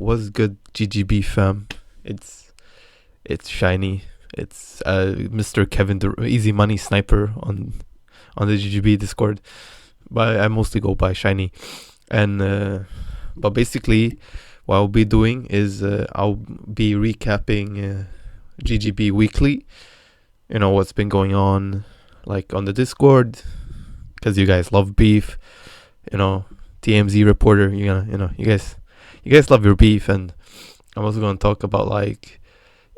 what's good, GGB fam? It's shiny. It's Mr. Kevin, the easy money sniper on the GGB Discord, but I mostly go by shiny. And but basically, what I'll be doing is I'll be recapping GGB weekly. You know what's been going on, like on the Discord, because you guys love beef. You know, TMZ reporter. You guys love your beef, and I'm also gonna talk about like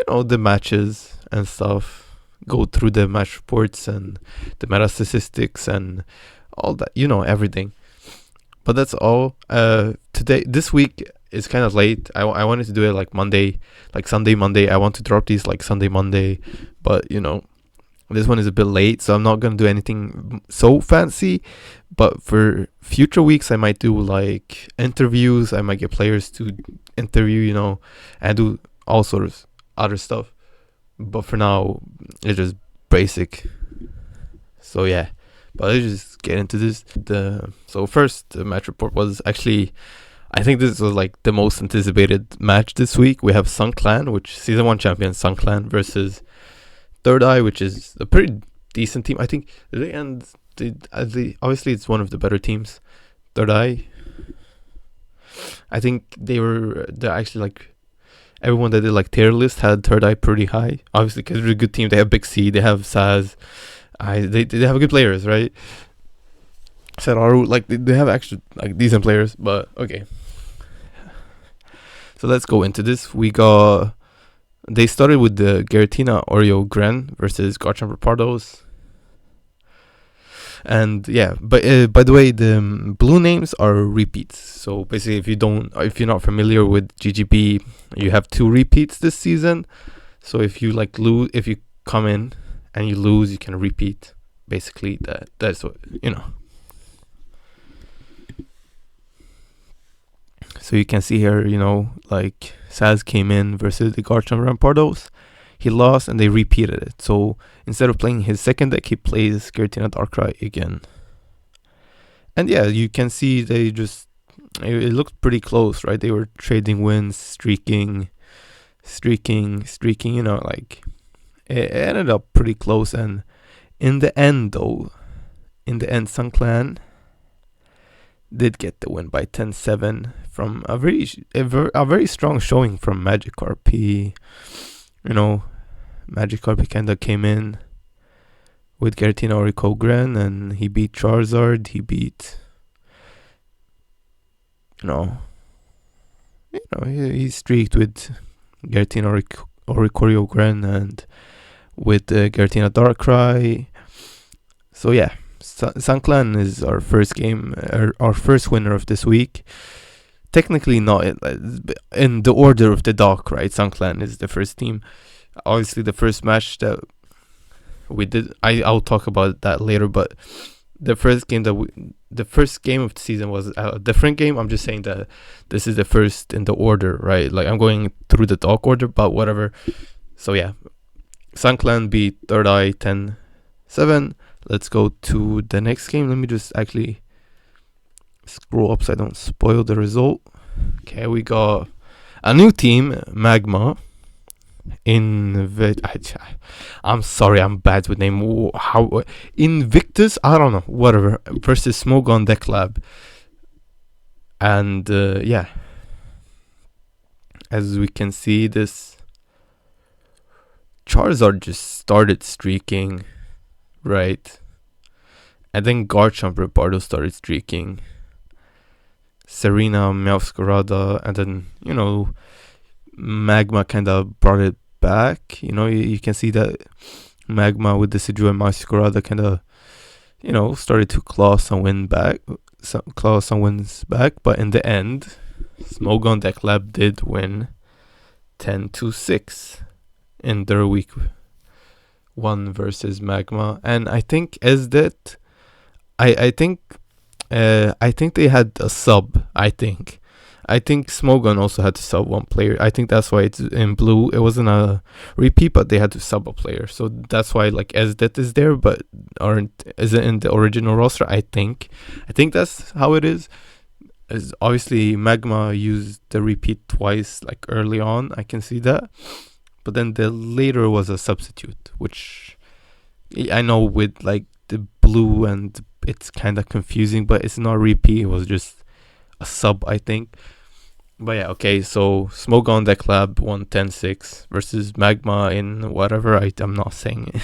the matches and stuff. Go through the match reports and the meta statistics and all that. Everything. But that's all. This week is kind of late. I wanted to do it like Monday, like Sunday, Monday. I want to drop these like Sunday, Monday, but this one is a bit late, so I'm not gonna do anything so fancy. But for future weeks, I might do like interviews. I might get players to interview, and do all sorts of other stuff. But for now, it's just basic. So yeah. But let's just get into this. So first, the match report was actually, I think this was like the most anticipated match this week. We have Sun Clan, which Season 1 champion Sun Clan, versus Third Eye, which is a pretty decent team. I think obviously it's one of the better teams. Third Eye, I think they're actually like, everyone that did like tier list had Third Eye pretty high. Obviously, because they're a good team. They have Big C, they have Saz. They have good players, right? Seraru, like they have actually like decent players, but okay. So let's go into this. They started with the Giratina Oreo Gren versus Garchomp Rapardos. And yeah, but by the way, the blue names are repeats. So basically, if you're not familiar with GGB, you have 2 repeats this season. So if you if you come in and you lose, you can repeat. Basically, that's what So you can see here, like Saz came in versus the Garchomp Rampardos. He lost and they repeated it. So instead of playing his second deck, he plays Giratina Darkrai again. And yeah, you can see it looked pretty close, right? They were trading wins, streaking, like it ended up pretty close. And in the end, Sun Clan did get the win by 10-7 from a very strong showing from Magikarp. Magikarp kind of came in with Giratina Oreo Gren, and he beat Charizard. He beat, he streaked with Giratina Oreo Gren and with Giratina Darkrai. So yeah, Sun Clan is our first game, our first winner of this week. Technically not in the order of the dock, right? Sun Clan is the first team. Obviously, the first match that we did, I'll talk about that later. But the first game of the season was a different game. I'm just saying that this is the first in the order, right? Like I'm going through the dock order, but whatever. So yeah, Sun Clan beat Third Eye 10-7. Let's go to the next game. Let me just actually scroll up so I don't spoil the result. Okay, we got a new team, Magma. I'm sorry, I'm bad with name. How Invictus? I don't know. Whatever. Versus Smogon Deck Lab. And yeah, as we can see, this Charizard just started streaking, right? And then Garchomp Rapardo started streaking. Serena, Meowscarada, and then Magma kind of brought it back. You can see that Magma with Decidueye and Meowscarada kind of started to claw some wins back. But in the end, Smogon Deck Lab did win 10-6 in their week 1 versus Magma. And I think I think they had a sub. I think Smogon also had to sub one player. I think that's why it's in blue. It wasn't a repeat, but they had to sub a player. So that's why like Esdet is there, but isn't in the original roster. I think that's how it is. As obviously Magma used the repeat twice, like early on, I can see that. But then the later was a substitute, which I know with like the blue and it's kind of confusing, but it's not repeat. It was just a sub, I think. But yeah, okay. So Smoke on Deck Lab won 10-6 versus Magma in whatever. I'm not saying it.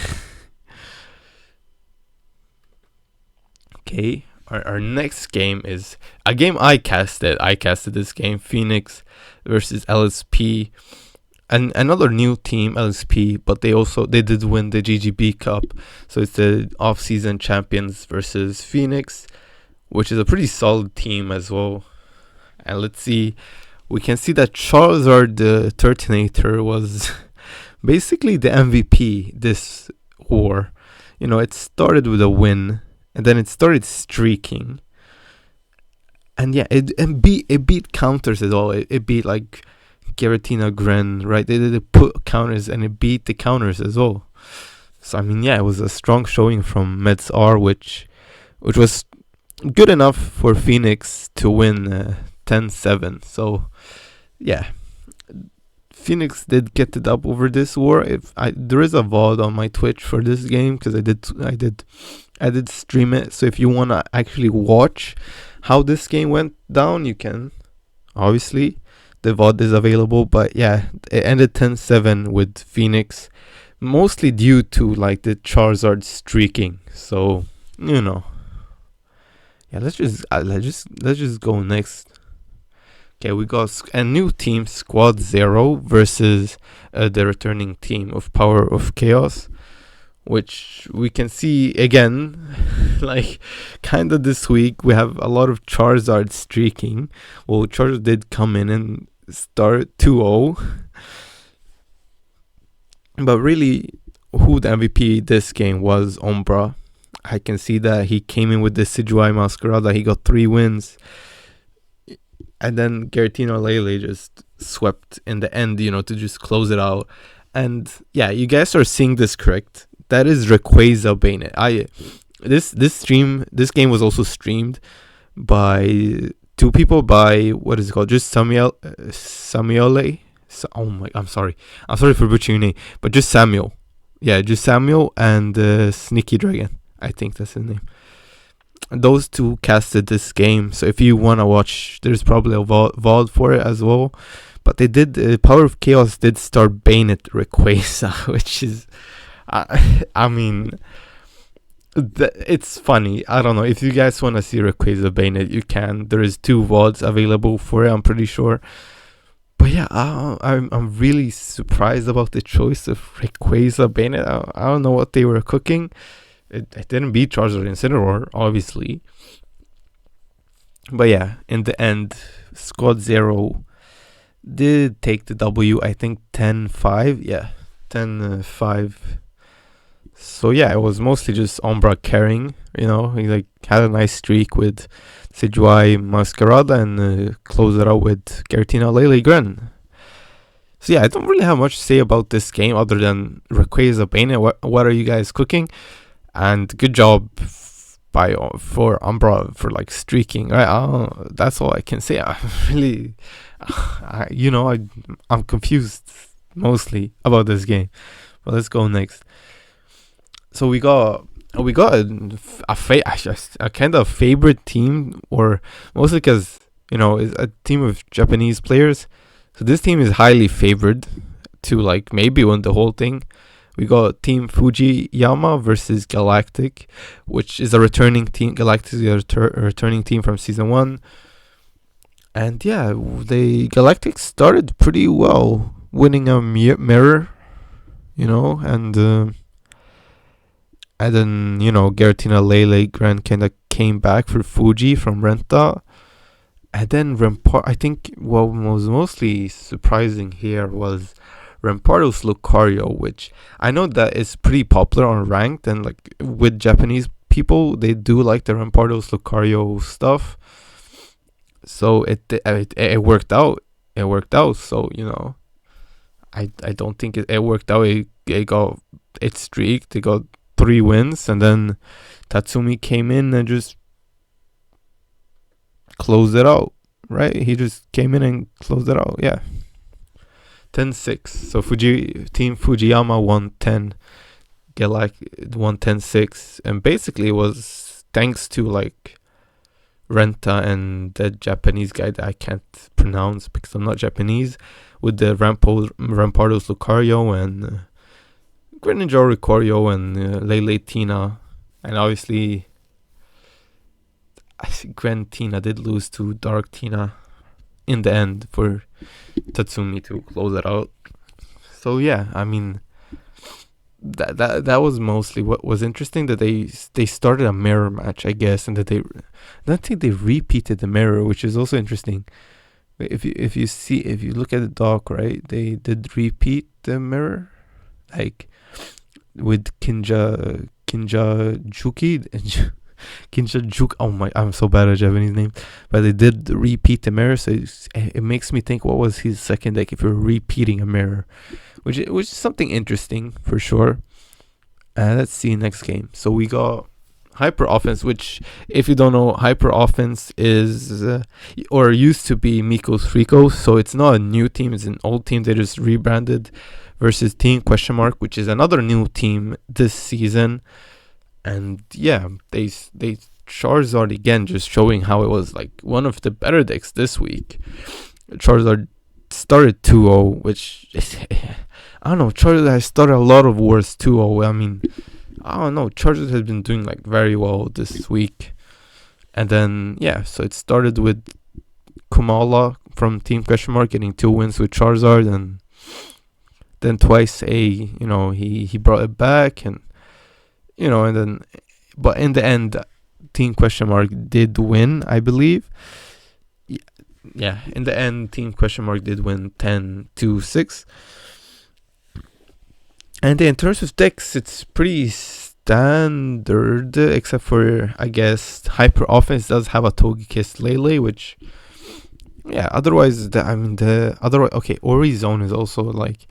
Okay. Our next game is a game I casted. I casted this game, Phoenix versus LSP, and another new team, LSP, but they did win the GGB Cup. So it's the off-season champions versus Phoenix, which is a pretty solid team as well. And let's see, we can see that Charizard the Turtonator was basically the MVP this war. You know, it started with a win, and then it started streaking. And yeah, it beat counters as well. It beat like Giratina Gren, right? They put counters and it beat the counters as well. So I mean, yeah, it was a strong showing from Meds R, which was good enough for Phoenix to win 10-7. So yeah, Phoenix did get the dub over this war. There is a VOD on my Twitch for this game because I did stream it. So if you wanna actually watch how this game went down, you can. Obviously, the VOD is available, but yeah, it ended 10-7 with Phoenix, mostly due to like the Charizard streaking. So you know, yeah, let's just go next. Okay, we got a new team, Squad Zero, versus the returning team of Power of Chaos, which we can see again, like kind of this week. We have a lot of Charizard streaking. Well, Charizard did come in and start 2-0. But really, who the MVP this game was Umbra. I can see that he came in with the Decidueye Masquerada. He got 3 wins. And then Giratina Lele just swept in the end, you know, to just close it out. And yeah, you guys are seeing this correct. That is Rayquaza Bane. This game was also streamed by 2 people, by what is it called? Just Samuele. I'm sorry for butchering your name, but just Samuel. Yeah, just Samuel and Sneaky Dragon. I think that's his name. Those 2 casted this game, so if you want to watch, there's probably a VOD for it as well. But they did, Power of Chaos did start Bayonet Rayquaza, which is, I mean, it's funny. I don't know, if you guys want to see Rayquaza Bayonet, you can. There is 2 VODs available for it, I'm pretty sure. But yeah, I'm really surprised about the choice of Rayquaza Bayonet. I don't know what they were cooking. It didn't beat Charizard Incineroar, obviously. But yeah, in the end, Squad Zero did take the W, I think 10-5. Yeah, 10-5. So yeah, it was mostly just Umbra carrying. You know, he like had a nice streak with Decidueye Masquerada and closed it out with Giratina Lele Gren. So yeah, I don't really have much to say about this game other than Rayquaza Bane. What are you guys cooking? And good job for Umbra for like streaking. That's all I can say. I really, I'm confused mostly about this game. But let's go next. So we got a kind of favorite team, or mostly because it's a team of Japanese players. So this team is highly favored to like maybe win the whole thing. We got Team Fujiyama versus Galactic, which is a returning team. Galactic is a returning team from Season 1. And yeah, the Galactic started pretty well, winning a mirror, and then, Giratina Lele Grand kind of came back for Fuji from Renta. And then I think what was mostly surprising here was Rampardos Lucario, which I know that is pretty popular on ranked, and like with Japanese people, they do like the Rampardos Lucario stuff. So it worked out. It worked out. So I don't think it worked out. It got it streaked. It got 3 wins, and then Tatsumi came in and just closed it out. right? He just came in and closed it out. Yeah, 10-6. So Team Fujiyama won 10. Get like won 10-6, and basically it was thanks to like Renta and the Japanese guy that I can't pronounce because I'm not Japanese, with the Rampardos Lucario and Greninja Ricorio and Lele Tina, and obviously I think Gren Tina did lose to Dark Tina in the end for Tatsumi to close it out. So yeah, I mean that was mostly what was interesting, that they started a mirror match, I guess, and that I don't think they repeated the mirror, which is also interesting. If you look at the doc, right, they did repeat the mirror, like with Kinja Juki. Kinja Juk. Oh my, I'm so bad at Japanese names, but they did repeat the mirror, so it makes me think, what was his second deck if you're repeating a mirror, which is something interesting for sure. Let's see next game. So we got Hyper Offense, which, if you don't know, Hyper Offense is or used to be Miko's Frico, so it's not a new team, it's an old team. They just rebranded, versus Team Question Mark, which is another new team this season. And yeah, they Charizard again, just showing how it was like one of the better decks this week. Charizard started 2-0, which I don't know. Charizard has started a lot of wars 2-0. I mean, I don't know. Charizard has been doing like very well this week. And then yeah, so it started with Kumala from Team Question Mark getting 2 wins with Charizard, and then twice he brought it back, and and then, but in the end, Team Question Mark did win, I believe. Yeah, in the end, Team Question Mark did win 10-6. And in terms of decks, it's pretty standard, except for, I guess, Hyper Offense does have a Togekiss Lele, which, yeah, otherwise, Ori Zone is also like,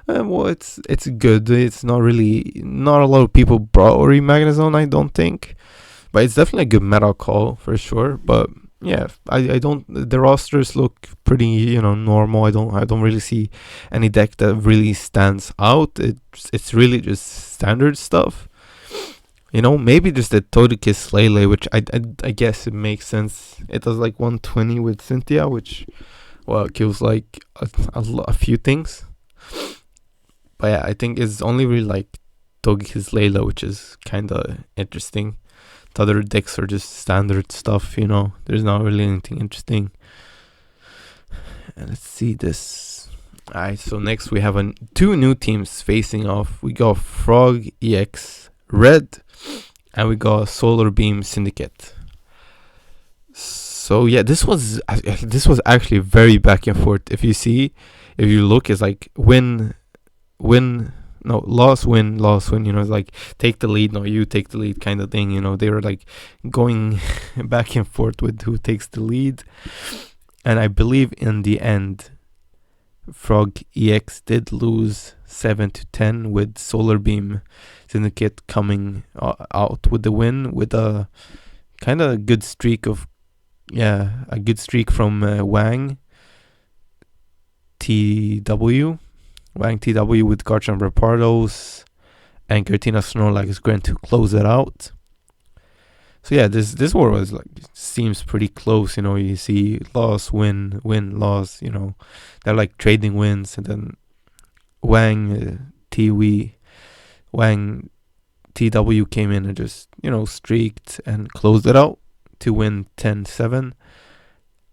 well, it's good. It's not a lot of people brought Ori Magnezone, I don't think, but it's definitely a good meta call for sure. But yeah, I don't. The rosters look pretty, normal. I don't really see any deck that really stands out. It's really just standard stuff. Maybe just the Togekiss Lele, which I guess it makes sense. It does like 120 with Cynthia, which, well, it kills like a few things. But yeah, I think it's only really like Togekiss Layla, which is kind of interesting. The other decks are just standard stuff, There's not really anything interesting. And let's see this. Alright, so next we have two new teams facing off. We got Frog EX Red, and we got Solar Beam Syndicate. So yeah, this was actually very back and forth. If you look, it's like loss, win, it's like take the lead, no, you take the lead kind of thing. They were like going back and forth with who takes the lead. And I believe in the end, Frog EX did lose 7-10, with Solar Beam Syndicate coming out with the win, with a kind of good streak from Wang TW with Garchomp Rapardos and Gertina Snorlax Grand to close it out. So yeah, this war was like, seems pretty close. You see loss, win, loss. They're like trading wins, and then Wang TW came in and just streaked and closed it out to win 10-7.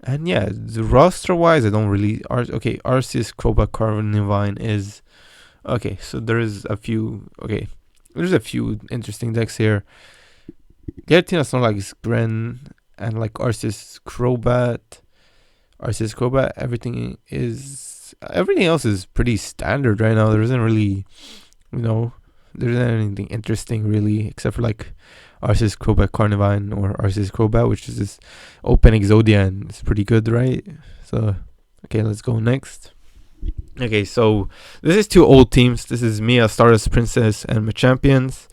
And yeah, the roster-wise, I don't really... Arceus, Crobat, Carnivine is... Okay, so there's a few interesting decks here. Giratina Snorlax, Gren, and like Arceus, Crobat, everything else is pretty standard right now. There isn't really, there isn't anything interesting really, except for like Arceus, Crobat, Carnivine, or Arceus, Crobat, which is this open Exodia, and it's pretty good, right? So, okay, let's go next. Okay, so this is two old teams. This is Mia, Stardust Princess, and Machampions.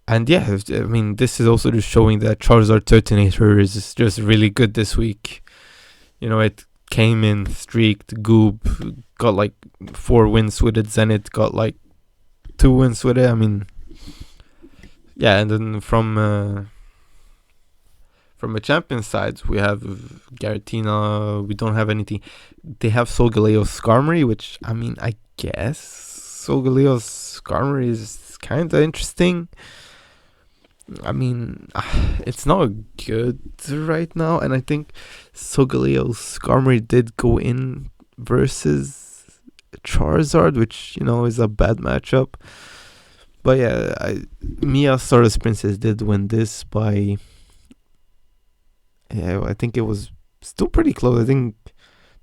And yeah, I mean, this is also just showing that Charizard Turtonator is just really good this week. It came in, streaked, Goob got like 4 wins with it, Zenit got like 2 wins with it. I mean, yeah, and then from a champion side, we have Garatina. We don't have anything. They have Solgaleo Skarmory, which, I mean, I guess Solgaleo Skarmory is kind of interesting. I mean, it's not good right now, and I think Solgaleo Skarmory did go in versus Charizard, which, is a bad matchup. But yeah, Mia Stardust Princess did win this by... Yeah, I think it was still pretty close. I think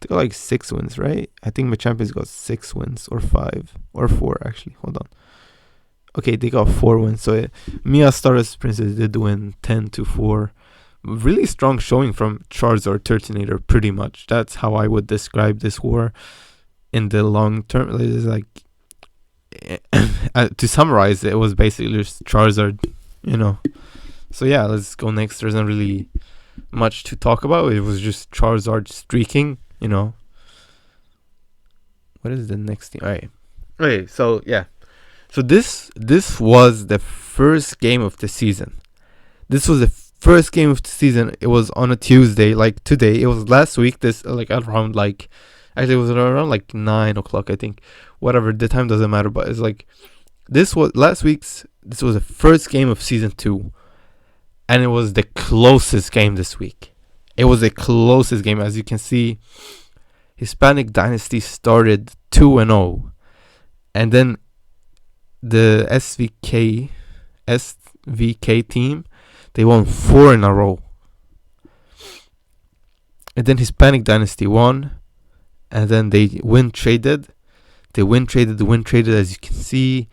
they got like 6 wins, right? I think my champions got 6 wins, or 5, or 4, actually. Hold on. Okay, they got 4 wins. So Mia Stardust Princess did win 10-4. Really strong showing from Charizard Turtonator, pretty much. That's how I would describe this war in the long term. It's like, to summarize, it was basically just Charizard, So yeah, let's go next. There's not really much to talk about. It was just Charizard streaking, What is the next thing? All right. Okay, so yeah. So this was the first game of the season. This was the first game of the season. It was on a Tuesday, like today. It was last week. This around actually it was around 9 o'clock, I think. Whatever, the time doesn't matter. But it's this was last week's. This was the first game of season 2, and it was the closest game this week. It was the closest game, as you can see. Hispanic Dynasty started 2-0, and then the SVK team, they won 4 in a row. And then Hispanic Dynasty won, and then they win traded, as you can see.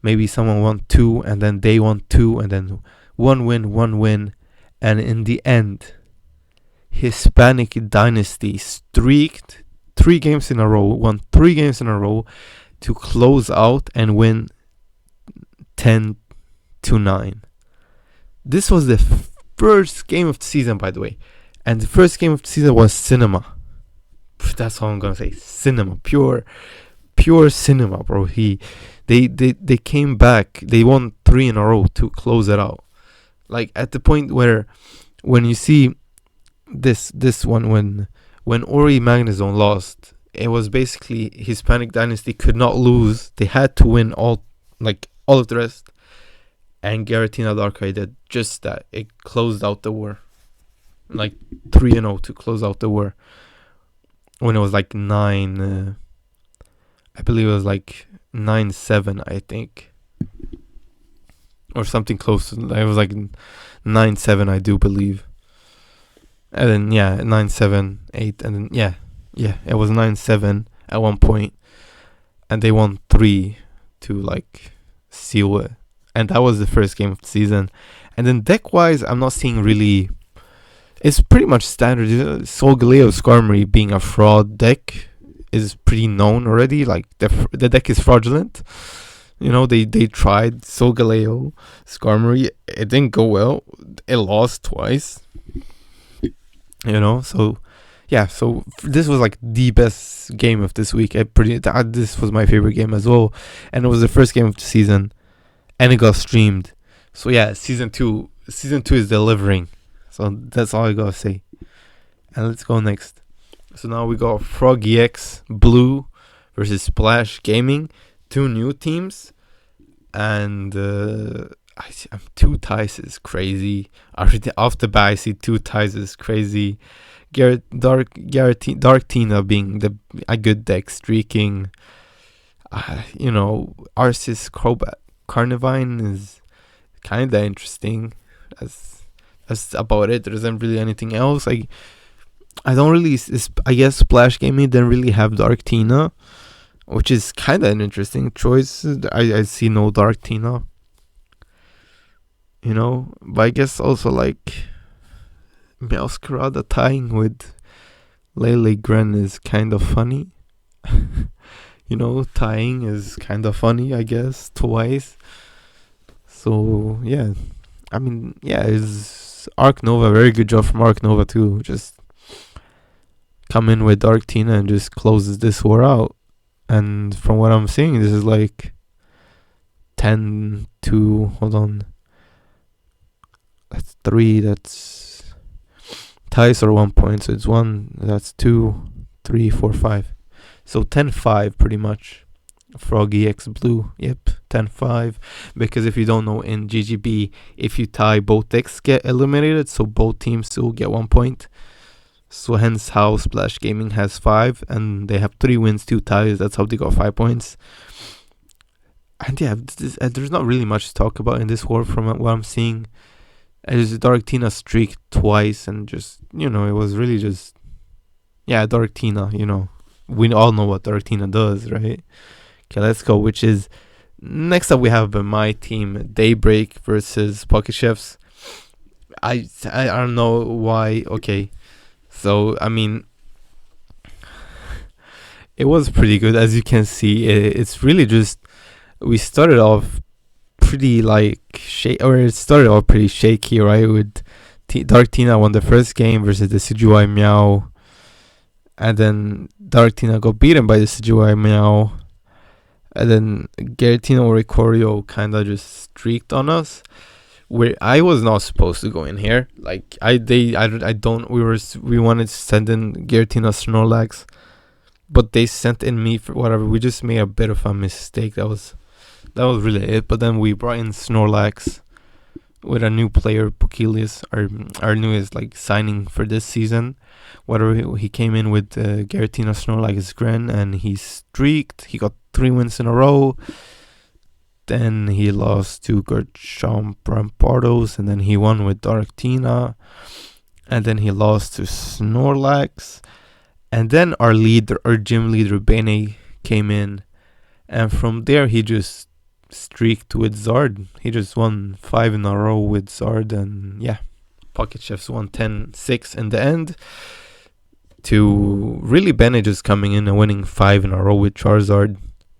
Maybe someone won 2, and then they won 2, and then 1 win, and in the end, Hispanic Dynasty streaked 3 games in a row, won 3 games in a row to close out and win 10-9. This was the first game of the season, by the way, and the first game of the season was cinema. That's all I'm gonna say. Cinema, pure cinema, bro. They came back. They won 3 in a row to close it out. Like at the point where, when you see this one, when Ori Magnezone lost, it was basically Hispanic Dynasty could not lose. They had to win all of the rest. And Garatina Darkrai did just that. It closed out the war. 3-0 to close out the war. When it was 9, I believe it was 9-7, I think. Or something close. It was 9-7, I do believe. And then, 9-7, 8. And then, it was 9-7 at one point. And they won 3 to, seal it. And that was the first game of the season. And then deck-wise, I'm not seeing really... It's pretty much standard. Solgaleo Skarmory being a fraud deck is pretty known already. The deck is fraudulent. They tried Solgaleo Skarmory. It didn't go well. It lost twice. So... Yeah, so this was the best game of this week. This was my favorite game as well. And it was the first game of the season. And it got streamed. So yeah, season 2 is delivering. So that's all I gotta say. And let's go next. So now we got Frog EX Blue versus Splash Gaming. 2 new teams. And 2 ties is crazy. Off the bat, I see 2 ties is crazy. Dark Tina being a good deck, streaking. Arceus Carnivine is kind of interesting. That's about it. There isn't really anything else. I don't really. I guess Splash Gaming didn't really have Dark Tina, which is kind of an interesting choice. I see no Dark Tina. But I guess also Meowscarada tying with Lele Gren is kind of funny. Tying is kind of funny, I guess, twice. So, yeah. I mean, yeah, it's Arc Nova. Very good job from Arc Nova, too. Just come in with Dark Tina and just closes this war out. And from what I'm seeing, this is like 10 to, hold on, that's 3, that's ties are 1 point, so it's 1, that's 2, 3, 4, 5. So 10-5 pretty much. Froggy X Blue, yep, 10-5. Because if you don't know, in GGB, if you tie, both decks get eliminated, so both teams still get 1 point. So hence how Splash Gaming has 5, and they have 3 wins, 2 ties. That's how they got 5 points. And yeah, there's not really much to talk about in this war from what I'm seeing. As Dark Tina streaked twice, and just, it was really just, yeah, Dark Tina, we all know what Dark Tina does, right? Okay, let's go, which is, next up we have my team, Daybreak versus Pocket Chefs. I don't know why, okay, so, I mean, it was pretty good, as you can see. It's really just, we started off pretty it started off pretty shaky, right? With Dark Tina won the first game versus the CGY Meow, and then Dark Tina got beaten by the CGY Meow, and then Giratina or Ikorio kind of just streaked on us, where I was not supposed to go in here. Like we wanted to send in Giratina Snorlax, but they sent in me for whatever. We just made a bit of a mistake. That was really it. But then we brought in Snorlax with a new player, Pokelius, our newest signing for this season. Whatever, he came in with Giratina Snorlax Gren, and he streaked. He got 3 wins in a row. Then he lost to Garchomp Rampardos, and then he won with Dark Tina, and then he lost to Snorlax. And then our gym leader Bene came in, and from there he just streaked with Zard. He just won 5 in a row with Zard, and yeah, Pocket Chefs won 10-6 in the end. To really Bene just coming in and winning 5 in a row with Charizard,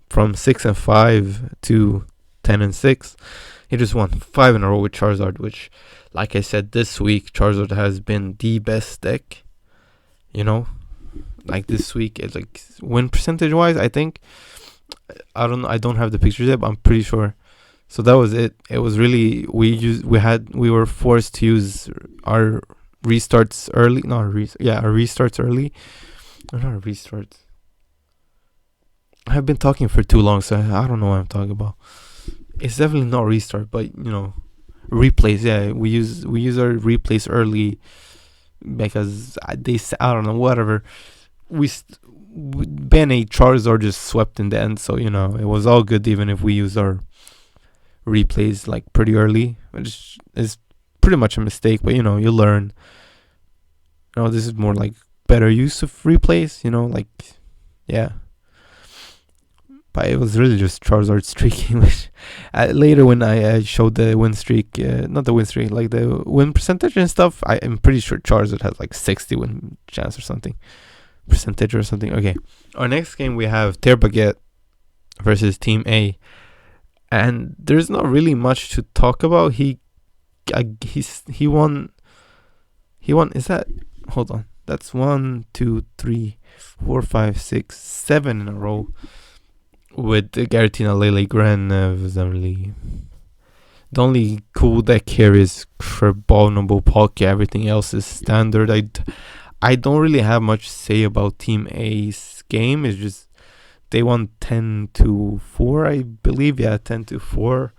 from 6-5 to 10-6. He just won 5 in a row with Charizard, which, like I said, this week Charizard has been the best deck. This week, it's win percentage wise, I think. I don't have the pictures yet, but I'm pretty sure. So that was it. It was really, we were forced to use our restarts early. Our restarts early. Or not restarts. I've been talking for too long, so I don't know what I'm talking about. It's definitely not restart, but replays. Yeah, we use our replays early because I don't know, whatever. Bene Charizard just swept in the end, so it was all good, even if we used our replays pretty early, which is pretty much a mistake, but you learn. This is more better use of replays, yeah. But it was really just Charizard streaking, which later when I showed the win streak, not the win streak, the win percentage and stuff, I'm pretty sure Charizard has 60 win chance or something. Percentage or something. Okay. Our next game we have Terbaguette versus Team A. And there's not really much to talk about. He won, is that, hold on. That's 1, 2, 3, 4, 5, 6, 7 in a row. With the Giratina Lele Gren, the only cool deck here is Carbonable Pocket. Everything else is standard. I don't really have much to say about Team A's game. It's just they won 10-4, I believe. Yeah, 10-4.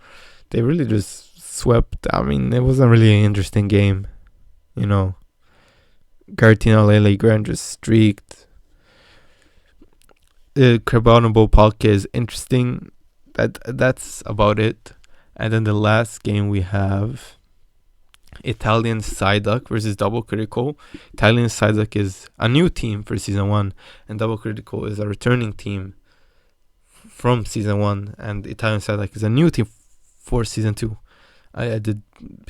They really just swept. I mean, it wasn't really an interesting game. Giratina Lele Gren just streaked. Carbonable Pocket is interesting. That's about it. And then the last game we have Italian Psyduck versus Double Critical. Italian Psyduck is a new team for Season 1, and Double Critical is a returning team from Season 1, and Italian Psyduck is a new team for Season 2. I did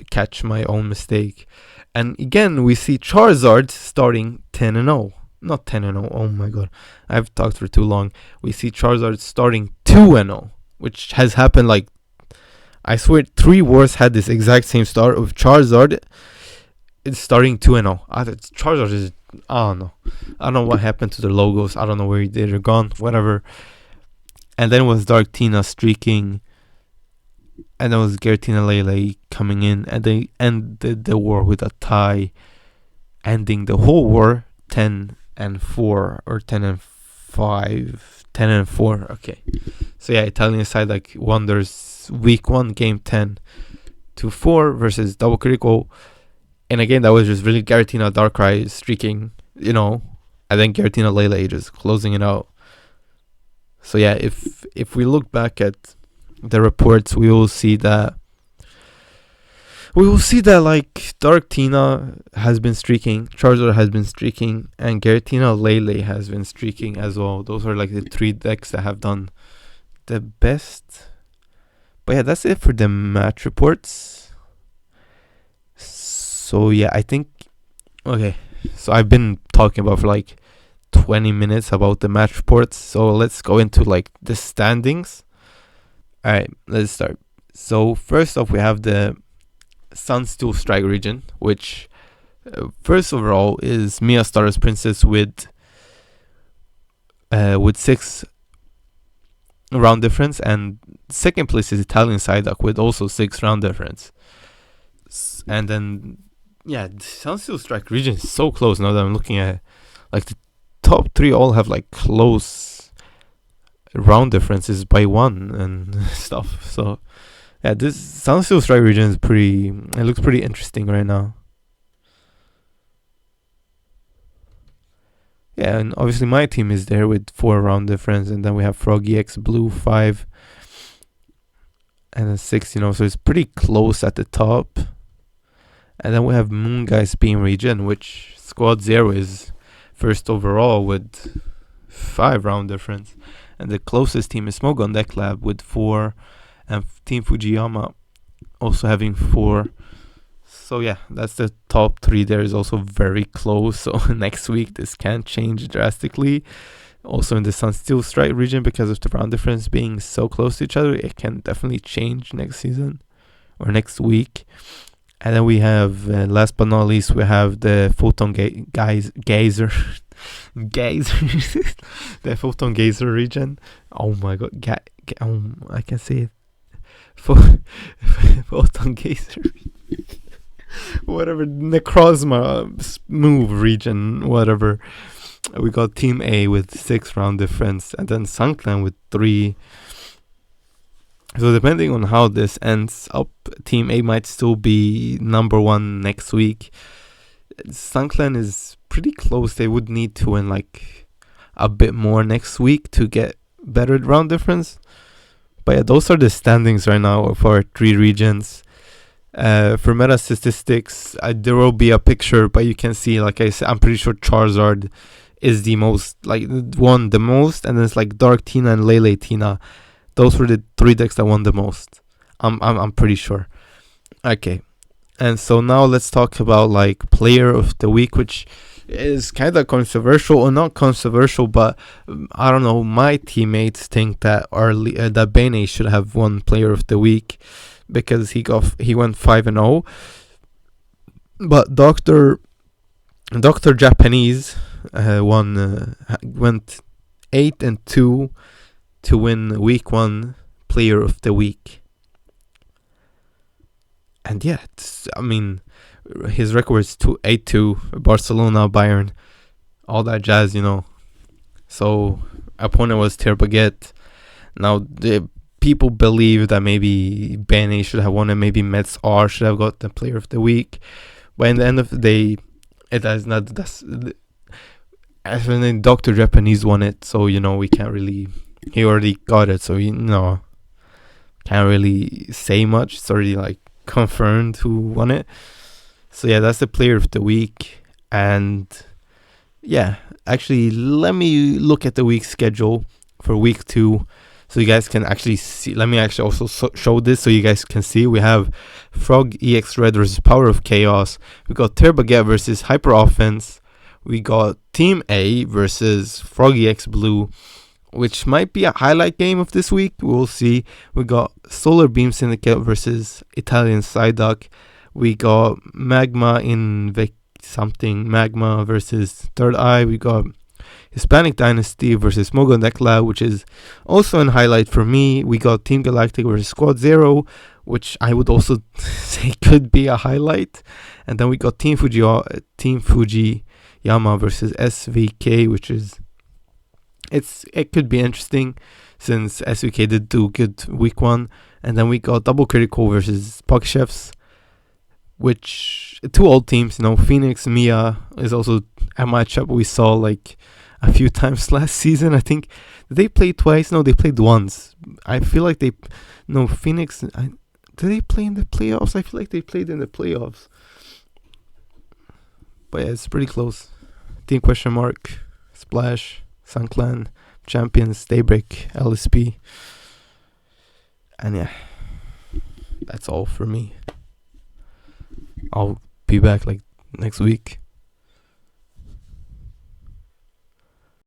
catch my own mistake. And again, we see Charizard starting 10-0. Not 10-0, oh my god. I've talked for too long. We see Charizard starting 2-0, which has happened I swear 3 wars had this exact same start of Charizard. It's starting 2-0. Charizard is I don't know. I don't know what happened to their logos. I don't know where they're gone. Whatever. And then it was Dark Tina streaking. And then it was Giratina Lele coming in. And they ended the war with a tie, ending the whole war 10-4 or 10-5. 10-4. Okay. So yeah, Italian side like wonders week 1 game 10-4 versus Double Critical. And again, that was just really Giratina Darkrai streaking, and then Giratina Lele just closing it out. So yeah, if we look back at the reports, we will see that like Dark Tina has been streaking, Charizard has been streaking, and Giratina Lele has been streaking as well. Those are like the 3 decks that have done the best. But yeah, that's it for the match reports. So yeah, I think okay. So I've been talking about for like 20 minutes about the match reports. So let's go into like the standings. Alright, let's start. So first off, we have the Sunsteel Strike region, which first overall is Mia Stardust Princess with 6 round difference, and second place is Italian Psyduck with also 6 round difference. And then Sunsteel Strike region is so close now that I'm looking at like the top 3 all have like close round differences by 1 and stuff. So yeah, this Sunsteel Strike region it looks pretty interesting right now. Yeah, and obviously my team is there with 4 round difference, and then we have Froggy X Blue 5 and then 6, so it's pretty close at the top. And then we have Moon Guy's Beam region, which Squad 0 is first overall with 5 round difference. And the closest team is Smoke on Deck Lab with 4, and Team Fujiyama also having 4. So yeah, that's the top 3 there is also very close. So next week this can change drastically. Also in the Sunsteel Strike region, because of the round difference being so close to each other, it can definitely change next season or next week. And then we have, last but not least, we have the Photon Gazer. The Photon Gazer region. Oh my god. I can say it. Photon Gazer. Whatever. Necrozma move region. Whatever. We got Team A with 6 round difference. And then Sunkland with 3. So depending on how this ends up, Team A might still be number 1 next week. Sunkland is pretty close. They would need to win like a bit more next week to get better round difference. But yeah, those are the standings right now for our 3 regions. For meta statistics, there will be a picture, but you can see, like I said, I'm pretty sure Charizard is the most, like won the most, and then it's like Dark Tina and Lele Tina. Those were the 3 decks that won the most. I'm pretty sure. Okay. And so now let's talk about like player of the week, which is kind of controversial, or not controversial, but I don't know. My teammates think that that Bane should have won player of the week because he went 5-0. But Dr. Japanese went 8-2 to win week 1 player of the week. And yeah, his record is 8-2, Barcelona, Bayern, all that jazz, So opponent was Terbaget. Now the people believe that maybe Bane should have won, and maybe Mets R should have got the player of the week. But in the end of the day, it has not. Actually, Dr. Japanese won it, so we can't really. He already got it, so can't really say much. It's already like confirmed who won it. So yeah, that's the player of the week. And yeah, actually, let me look at the week schedule for week 2, so you guys can actually see. Let me actually also show this so you guys can see. We have Frog EX Red versus Power of Chaos. We got Terbaget versus Hyper Offense. We got Team A versus Frog EX Blue, which might be a highlight game of this week. We'll see. We got Solar Beam Syndicate versus Italian Psyduck. We got Magma something Magma versus Third Eye. We got Hispanic Dynasty versus Mogo Nekla, which is also an highlight for me. We got Team Galactic versus Squad Zero, which I would also say could be a highlight. And then we got Team Fujiyama versus SVK, which is it could be interesting since SVK did do good week 1. And then we got Double Critical versus Puck Chefs, which 2 old teams, Phoenix, Mia is also a matchup we saw like a few times last season. I think they played twice. No, they played once. I feel like Phoenix. Did they play in the playoffs? I feel like they played in the playoffs. But yeah, it's pretty close. Team Question Mark, Splash, SunClan, Champions, Daybreak, LSP. And yeah, that's all for me. I'll be back like next week.